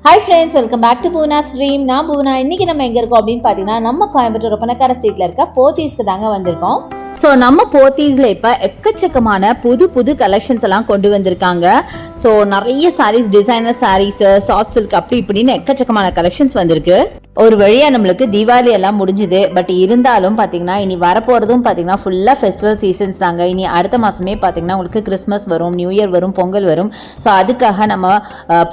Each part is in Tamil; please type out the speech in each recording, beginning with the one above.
Hi friends, welcome back to Bhuna's Dream. நான் பூனா. இன்னைக்கு நம்ம எங்க இருக்கோம் அப்படின்னு பாத்தீங்கன்னா நம்ம கோயம்புத்தூர் ஒப்பனக்கார ஸ்ட்ரீட்ல இருக்க போத்தீஸ்க்கு தாங்க வந்திருக்கோம். ஸோ நம்ம போத்தீஸ்ல இப்போ எக்கச்சக்கமான புது கலெக்ஷன்ஸ் எல்லாம் கொண்டு வந்திருக்காங்க. ஸோ நிறைய saris, designer saris, soft silk அப்படி இப்படின்னு எக்கச்சக்கமான கலெக்ஷன்ஸ் வந்திருக்கு. ஒரு வழியா நம்மளுக்கு தீபாவளி எல்லாம் முடிஞ்சுது. பட் இருந்தாலும் பாத்தீங்கன்னா இனி வரப்போறதும் பாத்தீங்கன்னா ஃபுல்லா ஃபெஸ்டிவல் சீசன்ஸ் தாங்க. இனி அடுத்த மாசமே பாத்தீங்கன்னா உங்களுக்கு கிறிஸ்மஸ் வரும், நியூ இயர் வரும், பொங்கல் வரும். ஸோ அதுக்காக நம்ம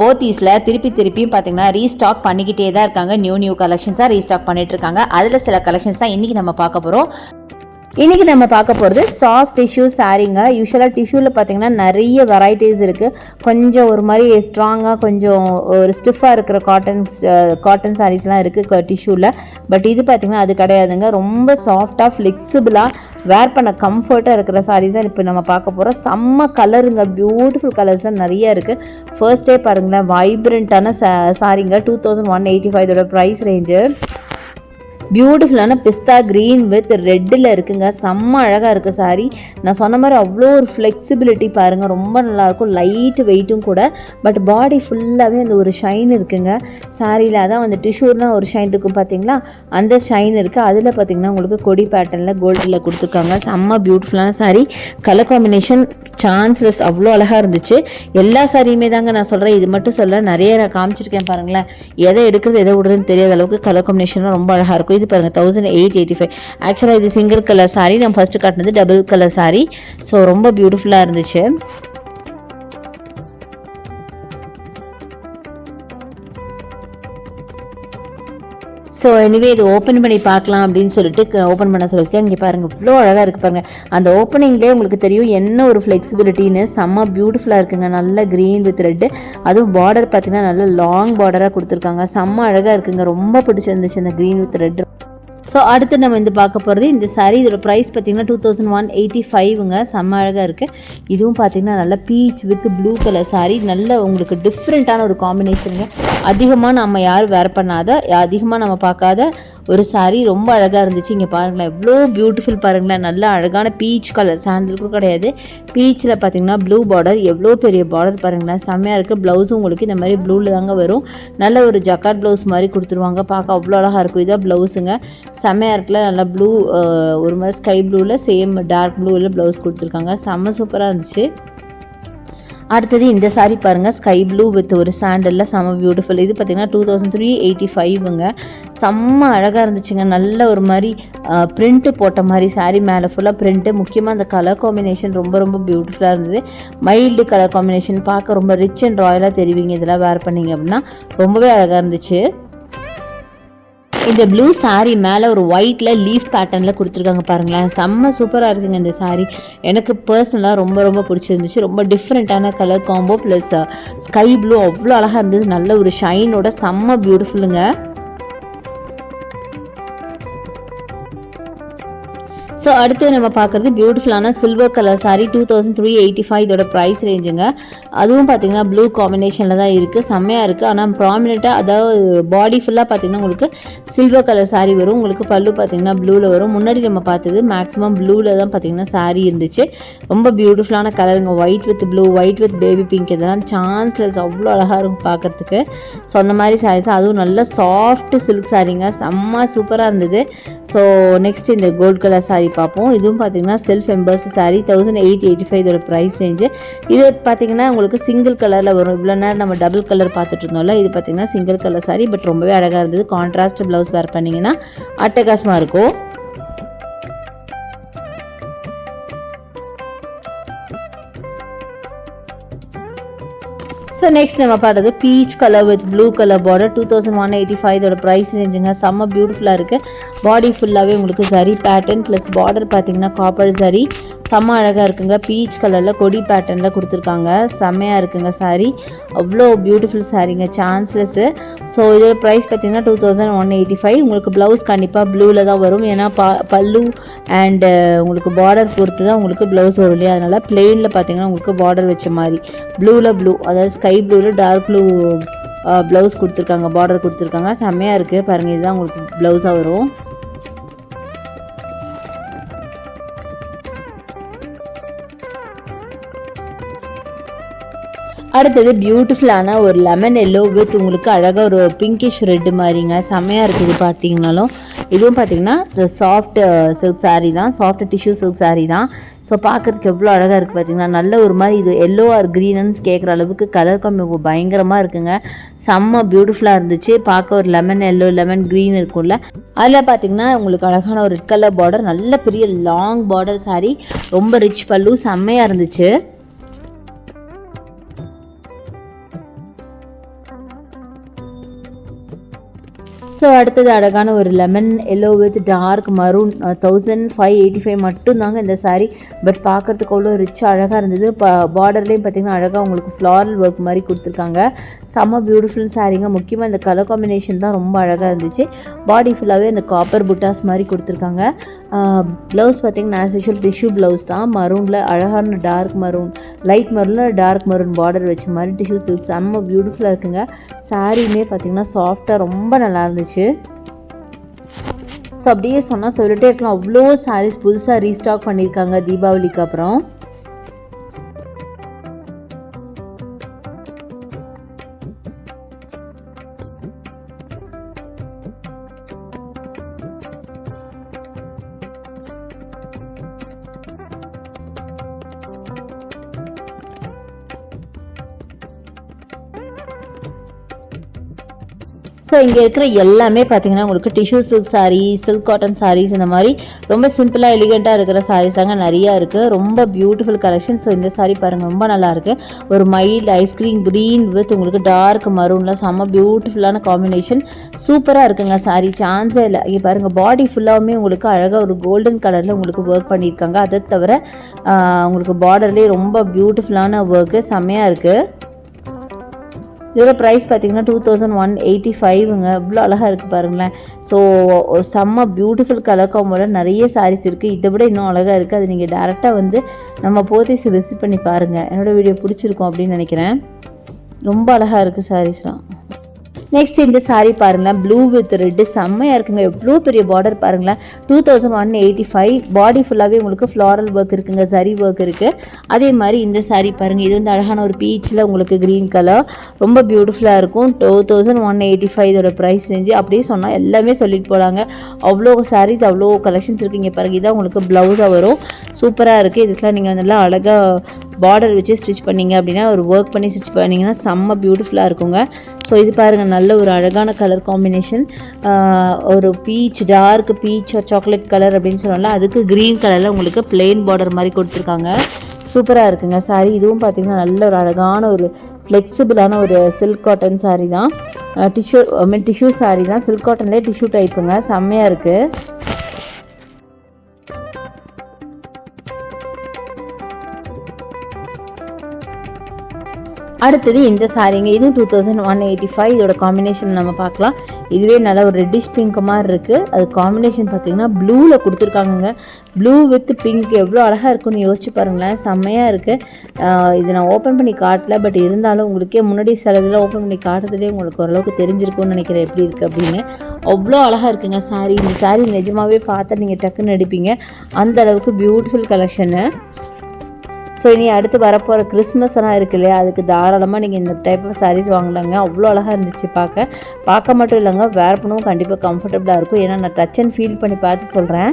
போத்தீஸ்ல திருப்பி பாத்தீங்கன்னா ரீஸ்டாக் பண்ணிக்கிட்டே தான் இருக்காங்க. நியூ கலெக்ஷன்ஸா ரீஸ்டாக் பண்ணிட்டு இருக்காங்க. அதுல சில கலெக்ஷன்ஸ் தான் இன்னைக்கு நம்ம பார்க்க போறோம். இன்றைக்கி நம்ம பார்க்க போகிறது சாஃப்ட் டிஷ்யூ சாரீங்க. யூஸ்வலாக டிஷ்யூவில் பார்த்திங்கன்னா நிறைய வெரைட்டிஸ் இருக்குது. கொஞ்சம் ஒரு மாதிரி ஸ்ட்ராங்காக, கொஞ்சம் ஒரு ஸ்டிஃபாக இருக்கிற காட்டன் சாரீஸ்லாம் இருக்குது டிஷ்யூவில். பட் இது பார்த்திங்கன்னா அது கிடையாதுங்க. ரொம்ப சாஃப்டாக, ஃப்ளெக்சிபிளாக, வேர் பண்ண கம்ஃபர்ட்டாக இருக்கிற சாரீஸ் தான் இப்போ நம்ம பார்க்க போகிறோம். செம்ம கலருங்க, பியூட்டிஃபுல் கலர்ஸ்லாம் நிறைய இருக்குது. ஃபர்ஸ்ட் டே பாருங்களேன், வைப்ரண்ட்டான சாரீங்க. 2185 இதோட ப்ரைஸ் ரேஞ்சு. பியூட்டிஃபுல்லான பிஸ்தா க்ரீன் வித் ரெட்டில் இருக்குங்க. செம்ம அழகாக இருக்குது சாரீ. நான் சொன்ன மாதிரி அவ்வளோ ஒரு ஃப்ளெக்சிபிலிட்டி பாருங்கள், ரொம்ப நல்லாயிருக்கும். லைட் வெயிட்டும் கூட. பட் பாடி ஃபுல்லாகவே அந்த ஒரு ஷைன் இருக்குங்க சாரியில். அதான் வந்து டிஷ்யூர்னால் ஒரு ஷைன் இருக்கும் பார்த்தீங்களா, அந்த ஷைன் இருக்குது. அதில் பார்த்தீங்கன்னா உங்களுக்கு கொடி பேட்டர்னில் கோல்டில் கொடுத்துருக்காங்க. செம்ம பியூட்டிஃபுல்லான சாரீ. கலர் காம்பினேஷன் சான்ஸ்லெஸ், அவ்வளோ அழகாக இருந்துச்சு. எல்லா சாரியுமே தாங்க நான் சொல்கிறேன், இது மட்டும் சொல்ல, நிறைய நான் காமிச்சிருக்கேன் பாருங்களேன். எதை எடுக்கிறது எதை விடுறதுன்னு தெரியாத அளவுக்கு கலர் காம்பினேஷனும் ரொம்ப அழகாக இருக்கும். இது பாருங்கள் 1885. ஆக்சுவலாக இது சிங்கிள் கலர் சாரீ. நம்ம ஃபர்ஸ்ட் காட்டினது டபுள் கலர் சாரீ. ஸோ ரொம்ப பியூட்டிஃபுல்லாக இருந்துச்சு. ஸோ எனிவே இது ஓப்பன் பண்ணி பார்க்கலாம் அப்படின்னு சொல்லிட்டு ஓப்பன் பண்ண சொல்லியிருக்கேன். இங்கே பாருங்கள், இவ்வளோ அழகாக இருக்குது பாருங்கள். அந்த ஓப்பனிங்லேயே உங்களுக்கு தெரியும் என்ன ஒரு ஃப்ளெக்சிபிலிட்டின்னு. செம்ம பியூட்டிஃபுல்லாக இருக்குங்க. நல்ல க்ரீன் வித் ரெட்டு, அதுவும் பார்டர் பார்த்தீங்கன்னா நல்ல லாங் பார்டராக கொடுத்துருக்காங்க. செம்ம அழகாக இருக்குங்க. ரொம்ப பிடிச்சிருந்துச்சு இந்த க்ரீன் வித் ரெட். ஸோ அடுத்து நம்ம இந்த பார்க்க போகிறது இந்த சாரீ. இதோட ப்ரைஸ் பார்த்தீங்கன்னா 2185ங்க. செம்ம அழகாக இருக்குது. இதுவும் பார்த்தீங்கன்னா நல்ல beach with blue colour sari. நல்ல உங்களுக்கு டிஃப்ரெண்ட்டான ஒரு காம்பினேஷனுங்க. அதிகமாக நம்ம யாரும் வேர் பண்ணாத, அதிகமாக நம்ம பார்க்காத ஒரு சாரீ. ரொம்ப அழகாக இருந்துச்சு. இங்கே பாருங்களேன், எவ்வளோ பியூட்டிஃபுல் பாருங்களேன். நல்ல அழகான பீச் கலர், சாண்டிலுக்கும் கிடையாது, பீச்சில் பார்த்தீங்கன்னா ப்ளூ பார்டர். எவ்வளோ பெரிய பார்டர் பாருங்களேன், செம்மையாக இருக்குது. ப்ளவுஸும் உங்களுக்கு இந்த மாதிரி ப்ளூவில் தாங்க வரும். நல்ல ஒரு ஜக்கார்ட் ப்ளவுஸ் மாதிரி கொடுத்துருவாங்க. பார்க்க அவ்வளோ அழகாக இருக்கும். இதான் ப்ளவுஸுங்க. செம்மையாக இருக்குல்ல. நல்லா ப்ளூ, ஒரு மாதிரி ஸ்கை ப்ளூவில் சேம் டார்க் ப்ளூவில் ப்ளவுஸ் கொடுத்துருக்காங்க. செம்ம சூப்பராக இருந்துச்சு. அடுத்தது இந்த சாரீ பாருங்கள், ஸ்கை ப்ளூ வித் ஒரு சாண்டலில் செம்ம பியூட்டிஃபுல். இது பார்த்திங்கன்னா 2385ங்க. செம்ம அழகாக இருந்துச்சுங்க. நல்ல ஒரு மாதிரி பிரிண்ட்டு போட்ட மாதிரி சாரீ. மேலே ஃபுல்லாக பிரிண்ட்டு. முக்கியமாக அந்த கலர் காம்பினேஷன் ரொம்ப பியூட்டிஃபுல்லாக இருந்தது. Mild colour combination. பார்க்க ரொம்ப ரிச் அண்ட் ராயலாக தெரிவிங்க இதெல்லாம் வேர் பண்ணிங்க அப்படின்னா. ரொம்பவே அழகாக இருந்துச்சு. இந்த ப்ளூ சாரீ மேலே ஒரு ஒயிட்டில் லீஃப் பேட்டர்னில் கொடுத்துருக்காங்க பாருங்களேன். செம்ம சூப்பராக இருக்குங்க இந்த சாரீ. எனக்கு பர்சனலாக ரொம்ப பிடிச்சிருந்துச்சு. ரொம்ப டிஃப்ரெண்ட்டான colour combo plus sky blue அவ்வளோ அழகாக இருந்தது. நல்ல ஒரு ஷைனோட செம்ம பியூட்டிஃபுல்லுங்க. ஸோ அடுத்து நம்ம பார்க்குறது பியூட்டிஃபுல்லான சில்வர் கலர் சாரீ. 2385 இதோட ப்ரைஸ் ரேஞ்சுங்க. அதுவும் பார்த்தீங்கன்னா ப்ளூ காம்பினேஷனில் தான் இருக்குது. செம்மையாக இருக்குது. ஆனால் ப்ராமினெண்ட்டாக, அதாவது பாடி ஃபுல்லாக பார்த்தீங்கன்னா உங்களுக்கு சில்வர் கலர் சாரீ வரும். உங்களுக்கு பல்லு பார்த்தீங்கன்னா ப்ளூவில் வரும். முன்னாடி நம்ம பார்த்தது மேக்ஸிமம் ப்ளூவில் தான் பார்த்தீங்கன்னா சாரீ இருந்துச்சு. ரொம்ப பியூட்டிஃபுல்லான கலருங்க. White with blue, white with baby pink, இதெல்லாம் சான்ஸ்லெஸ், அவ்வளோ அழகாக இருக்கும் பார்க்குறதுக்கு. ஸோ அந்த மாதிரி சாரீஸ், அதுவும் நல்ல சாஃப்ட் சில்க் சாரீங்க. செம்ம சூப்பராக இருந்தது. ஸோ நெக்ஸ்ட் இந்த கோல்ட் கலர் சாரீ பார்ப்போம். இதுவும் பார்த்தீங்கன்னா செல்ஃப் எம்பர்ஸ் சாரீ. 1885 இதோட ப்ரைஸ் ரேஞ்சு. இது பார்த்தீங்கன்னா உங்களுக்கு சிங்கிள் கலரில் வரும். இவ்வளோ நேரம் நம்ம டபுள் கலர் பார்த்துட்டு இருந்தோம்ல, இது பார்த்தீங்கன்னா சிங்கிள் கலர் சாரீ. பட் ரொம்பவே அழகாக இருந்தது. கான்ட்ராஸ்ட் ப்ளவுஸ் வேர் பண்ணிங்கன்னா அட்டகாசமாக இருக்கும். ஸோ நெக்ஸ்ட் நம்ம பாடுறது peach colour with blue colour border. 2185 இதோட ப்ரைஸ் ரேஞ்சுங்க. செம்ம பியூட்டிஃபுல்லாக இருக்குது. பாடி ஃபுல்லாகவே உங்களுக்கு சரி பேட்டர்ன் ப்ளஸ் பார்டர் பார்த்தீங்கன்னா காப்பர் சரி. செம்ம அழகாக இருக்குங்க. பீச் கலரில் கொடி பேட்டர்னில் கொடுத்துருக்காங்க. செம்மையாக இருக்குங்க சாரீ. அவ்வளோ பியூட்டிஃபுல் சாரீங்க, சான்ஸ்லெஸ்ஸு. ஸோ இதோட ப்ரைஸ் பார்த்தீங்கன்னா 2185. உங்களுக்கு ப்ளவுஸ் கண்டிப்பாக ப்ளூவில் தான் வரும். ஏன்னா பல்லு அண்டு உங்களுக்கு பார்டர் பொறுத்து தான் உங்களுக்கு ப்ளவுஸ் வரும் இல்லையா. அதனால் பிளெயினில் பார்த்தீங்கன்னா உங்களுக்கு பார்டர் வச்ச மாதிரி ப்ளூவில் ப்ளூ, அதாவது ஸ்கை ப்ளூவில் டார்க் ப்ளூ ப்ளவுஸ் கொடுத்துருக்காங்க, பார்டர் கொடுத்துருக்காங்க. செம்மையாக இருக்குது பாருங்கள். இதுதான் உங்களுக்கு ப்ளவுஸாக வரும். அடுத்தது பியூட்டிஃபுல்லான ஒரு லெமன் எல்லோ வித் உங்களுக்கு அழகாக ஒரு பிங்கிஷ் ரெட்டு மாதிரிங்க, செம்மையாக இருக்குது பார்த்தீங்கனாலும். இதுவும் பார்த்தீங்கன்னா சாஃப்ட் சில்க் சாரீ தான், சாஃப்ட் டிஷ்யூ சில்க் சாரீ தான். ஸோ பார்க்குறதுக்கு எவ்வளோ அழகாக இருக்குது பார்த்தீங்கன்னா. நல்ல ஒரு மாதிரி இது எல்லோ ஆர் க்ரீனுன்னு கேட்குற அளவுக்கு கலர் காம்போ பயங்கரமாக இருக்குங்க. செம்ம பியூட்டிஃபுல்லாக இருந்துச்சு பார்க்க. ஒரு லெமன் எல்லோ லெமன் க்ரீன் இருக்கும்ல, அதில் பார்த்தீங்கன்னா உங்களுக்கு அழகான ஒரு ரெட் கலர் பார்டர், நல்ல பெரிய லாங் பார்டர் சாரீ, ரொம்ப ரிச் பல்லு, செம்மையாக இருந்துச்சு. ஸோ அடுத்தது அழகான ஒரு lemon yellow with dark maroon, 1585 மட்டும்தாங்க இந்த சாரீ. பட் பார்க்குறதுக்கு அவ்வளோ ரிச்சாக அழகாக இருந்தது. பார்டர்லேயும் பார்த்திங்கன்னா அழகாக உங்களுக்கு ஃப்ளாரல் ஒர்க் மாதிரி கொடுத்துருக்காங்க. செம்ம பியூட்டிஃபுல் சாரீங்க. முக்கியமாக இந்த கலர் காம்பினேஷன் தான் ரொம்ப அழகாக இருந்துச்சு. பாடி ஃபுல்லாகவே இந்த காப்பர் புட்டாஸ் மாதிரி கொடுத்துருக்காங்க. ப்ளவுஸ் பார்த்திங்கன்னா ஆஸ் யூஷுவல் டிஷ்யூ ப்ளவுஸ் தான், மரூனில் அழகான டார்க் மரூன், லைட் மரூனில் டார்க் மரூன் பார்டர் வச்ச மாதிரி டிஷ்யூ சில்க் செம்ம பியூட்டிஃபுல்லாக இருக்குங்க. சாரியுமே பார்த்திங்கன்னா சாஃப்டாக ரொம்ப நல்லா இருந்துச்சு. ஸோ அப்படியே சொன்னால் சொல்லிட்டே இருக்கலாம், அவ்வளோ சாரீஸ் புதுசாக ரீஸ்டாக் பண்ணியிருக்காங்க தீபாவளிக்கு அப்புறம். ஸோ இங்கே இருக்கிற எல்லாமே பார்த்தீங்கன்னா உங்களுக்கு tissue silk sari, silk cotton saris, இந்த மாதிரி ரொம்ப சிம்பிளாக எலிகெண்ட்டாக இருக்கிற சாரீஸ் தாங்க நிறையா இருக்குது. ரொம்ப பியூட்டிஃபுல் கலெக்ஷன். ஸோ இந்த சாரீ பாருங்கள், ரொம்ப நல்லாயிருக்கு. ஒரு மைல்டு ஐஸ்கிரீம் க்ரீன் வித் உங்களுக்கு டார்க் மரூனில் செம்ம பியூட்டிஃபுல்லான காம்பினேஷன், சூப்பராக இருக்குங்க சாரீ, சான்ஸே இல்லை. இங்கே பாருங்கள், பாடி ஃபுல்லாகவுமே உங்களுக்கு அழகாக ஒரு கோல்டன் கலரில் உங்களுக்கு ஒர்க் பண்ணியிருக்காங்க. அதை தவிர உங்களுக்கு பார்டர்லேயே ரொம்ப பியூட்டிஃபுல்லான ஒர்க்கு செம்மையாக இருக்குது. இதோட ப்ரைஸ் பார்த்தீங்கன்னா 2185ங்க. இவ்வளோ அழகாக இருக்குது பாருங்களேன். ஸோ செம்ம பியூட்டிஃபுல் கலர் காம்போவில் நிறைய சாரீஸ் இருக்குது. இதை விட இன்னும் அழகாக இருக்குது. அது நீங்கள் டேரெக்டாக வந்து நம்ம போத்தீஸ் விசிட் பண்ணி பாருங்கள். என்னோடய வீடியோ பிடிச்சிருக்கும் அப்படின்னு நினைக்கிறேன். ரொம்ப அழகாக இருக்குது சாரீஸ்லாம். நெக்ஸ்ட் இந்த சாரீ பாருங்களேன், ப்ளூ வித் ரெட்டு, செம்மையாக இருக்குங்க. எவ்வளோ பெரிய பார்டர் பாருங்களேன். 2185. பாடி ஃபுல்லாகவே உங்களுக்கு ஃப்ளாரல் ஒர்க் இருக்குங்க, சரி ஒர்க் இருக்குது. அதே மாதிரி இந்த சாரீ பாருங்கள், இது வந்து அழகான ஒரு பீச்சில் உங்களுக்கு க்ரீன் கலர், ரொம்ப பியூட்டிஃபுல்லாக இருக்கும். 2185 இதோட ப்ரைஸ் ரேஞ்சு. அப்படியே சொன்னால் எல்லாமே சொல்லிட்டு போகிறாங்க. அவ்வளோ சாரீஸ், அவ்வளோ கலெக்ஷன்ஸ் இருக்குங்க பாருங்கள். இதான் உங்களுக்கு ப்ளவுஸாக வரும். சூப்பராக இருக்குது. இதுக்கெலாம் நீங்கள் நல்லா அழகாக பார்டர் வச்சு ஸ்டிச் பண்ணிங்க அப்படின்னா, ஒரு ஒர்க் பண்ணி ஸ்டிச் பண்ணிங்கன்னா செம்ம பியூட்டிஃபுல்லாக இருக்குங்க. ஸோ இது பாருங்கள், நல்ல ஒரு அழகான கலர் காம்பினேஷன். ஒரு peach, dark peach chocolate colour அப்படின்னு சொன்னால அதுக்கு க்ரீன் கலரில் உங்களுக்கு பிளெயின் பார்டர் மாதிரி கொடுத்துருக்காங்க. சூப்பராக இருக்குங்க சாரீ. இதுவும் பார்த்திங்கன்னா நல்ல ஒரு அழகான ஒரு ஃப்ளெக்சிபிளான ஒரு சில்க் காட்டன் சாரீ தான். டிஷ்யூ சாரீ தான், சில்க் காட்டன்லேயே டிஷ்யூ டைப்புங்க, செம்மையாக இருக்குது. அடுத்தது இந்த சாரீங்க, இதுவும் 2185. இதோட காம்பினேஷன் நம்ம பார்க்கலாம். இதுவே நல்லா ஒரு ரெட்டிஷ் பிங்க் மாதிரி இருக்குது. அது காம்பினேஷன் பார்த்தீங்கன்னா ப்ளூவில் கொடுத்துருக்காங்க. ப்ளூ வித் பிங்க் எவ்வளோ அழகாக இருக்குன்னு யோசிச்சு பாருங்களேன், செம்மையாக இருக்குது. இது நான் ஓப்பன் பண்ணி காட்டல, பட் இருந்தாலும் உங்களுக்கே முன்னாடி சில இதில் ஓப்பன் பண்ணி காட்டுறதுலேயே உங்களுக்கு ஓரளவுக்கு தெரிஞ்சிருக்கும்னு நினைக்கிறேன் எப்படி இருக்குது அப்படின்னு. அவ்வளோ அழகாக இருக்குங்க சாரீ. இந்த சாரீ நிஜமாகவே பார்த்தா நீங்கள் டக்குன்னு எடுப்பீங்க, அந்த அளவுக்கு பியூட்டிஃபுல் கலெக்ஷனு. ஸோ இனி அடுத்து வரப்போகிற கிறிஸ்மஸ் எல்லாம் இருக்கு இல்லையா, அதுக்கு தாராளமாக நீங்கள் இந்த டைப் ஆஃப் சாரீஸ் வாங்கலாங்க. அவ்வளோ அழகாக இருந்துச்சு பார்க்க மட்டும் இல்லைங்க, வேர் பண்ணவும் கண்டிப்பாக கம்ஃபர்டபுளாக இருக்கும். ஏன்னா நான் டச் அண்ட் ஃபீல் பண்ணி பார்த்து சொல்கிறேன்.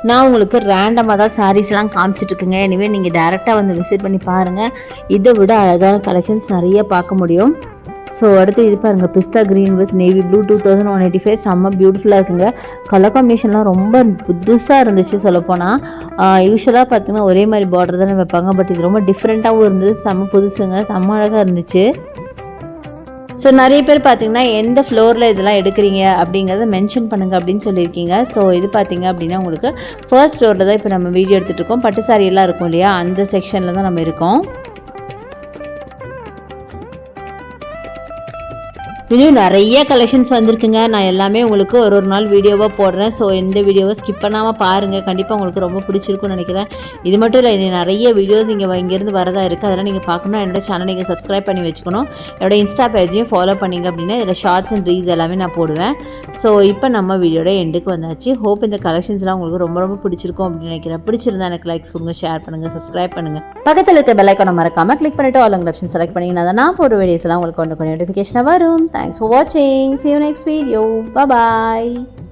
நான் உங்களுக்கு ரேண்டமாக தான் சாரீஸ்லாம் காமிச்சிட்ருக்குங்க. எனிவே நீங்கள் டேரெக்டாக வந்து விசிட் பண்ணி பாருங்கள். இதை விட அழகான கலெக்ஷன்ஸ் நிறைய பார்க்க முடியும். ஸோ அடுத்து இது பாருங்கள், பிஸ்தா க்ரீன் வித் நேவி ப்ளூ 2185. செம்ம பியூட்டிஃபுல்லாக இருக்குங்க. கலர் காம்பினேஷன்லாம் ரொம்ப புதுசாக இருந்துச்சு சொல்லப்போனால். யூஸ்வலாக பார்த்தீங்கன்னா ஒரே மாதிரி பார்டர் தானே வைப்பாங்க, பட் இது ரொம்ப டிஃப்ரெண்ட்டாகவும் இருந்தது. செம்ம புதுசுங்க, செம்ம அழகாக இருந்துச்சு. ஸோ நிறைய பேர் பார்த்தீங்கன்னா எந்த ஃப்ளோரில் இதெல்லாம் எடுக்கிறீங்க அப்படிங்கிறத மென்ஷன் பண்ணுங்கள் அப்படின்னு சொல்லியிருக்கீங்க. ஸோ இது பார்த்தீங்க அப்படின்னா உங்களுக்கு ஃபர்ஸ்ட் ஃப்ளோரில் தான் இப்போ நம்ம வீடியோ எடுத்துகிட்டு இருக்கோம். பட்டு சாரி எல்லாம் இருக்கும் இல்லையா, அந்த செக்ஷனில் தான் நம்ம இருக்கோம். இன்னும் நிறைய கலெக்ஷன்ஸ் வந்திருக்குங்க. நான் எல்லாமே உங்களுக்கு ஒரு நாள் வீடியோவாக போடுறேன். ஸோ இந்த வீடியோவை ஸ்கிப் பண்ணாமல் பாருங்கள். கண்டிப்பாக உங்களுக்கு ரொம்ப பிடிச்சிருக்குன்னு நினைக்கிறேன். இது மட்டும் இல்லை, இன்னும் நிறைய வீடியோஸ் இங்கேருந்து வரதா இருக்குது. அதெல்லாம் நீங்கள் பார்க்கணும். என்னோட சேனல் நீங்கள் சப்ஸ்கிரைப் பண்ணி வச்சுக்கணும். என்னோட இன்ஸ்டா பேஜையும் ஃபாலோ பண்ணிங்க அப்படின்னா இதில் ஷார்ட்ஸ் அண்ட் ரீல்ஸ் எல்லாமே நான் போடுவேன். ஸோ இப்போ நம்ம வீடியோட எண்டுக்கு வந்தாச்சு. ஹோப் இந்த கலெக்ஷன்ஸ்லாம் உங்களுக்கு ரொம்ப ரொம்ப பிடிச்சிருக்கும் அப்படின்னு நினைக்கிறேன். பிடிச்சிருந்தா எனக்கு லைக்ஸ் கொடுங்க, ஷேர் பண்ணுங்கள், சப்ஸ்கிரைப் பண்ணுங்கள். பக்கத்தில் இருக்க பெல் ஐக்கானை மறக்காமல் கிளிக் பண்ணிவிட்டு ஆல் ஆப்ஷன் செலக்ட் பண்ணிங்கன்னா நான் போடுற வீடியோஸ்லாம் உங்களுக்கு கொண்டு நோட்டிஃபிகேஷனாக வரும். Thanks for watching. See you next video. Bye bye.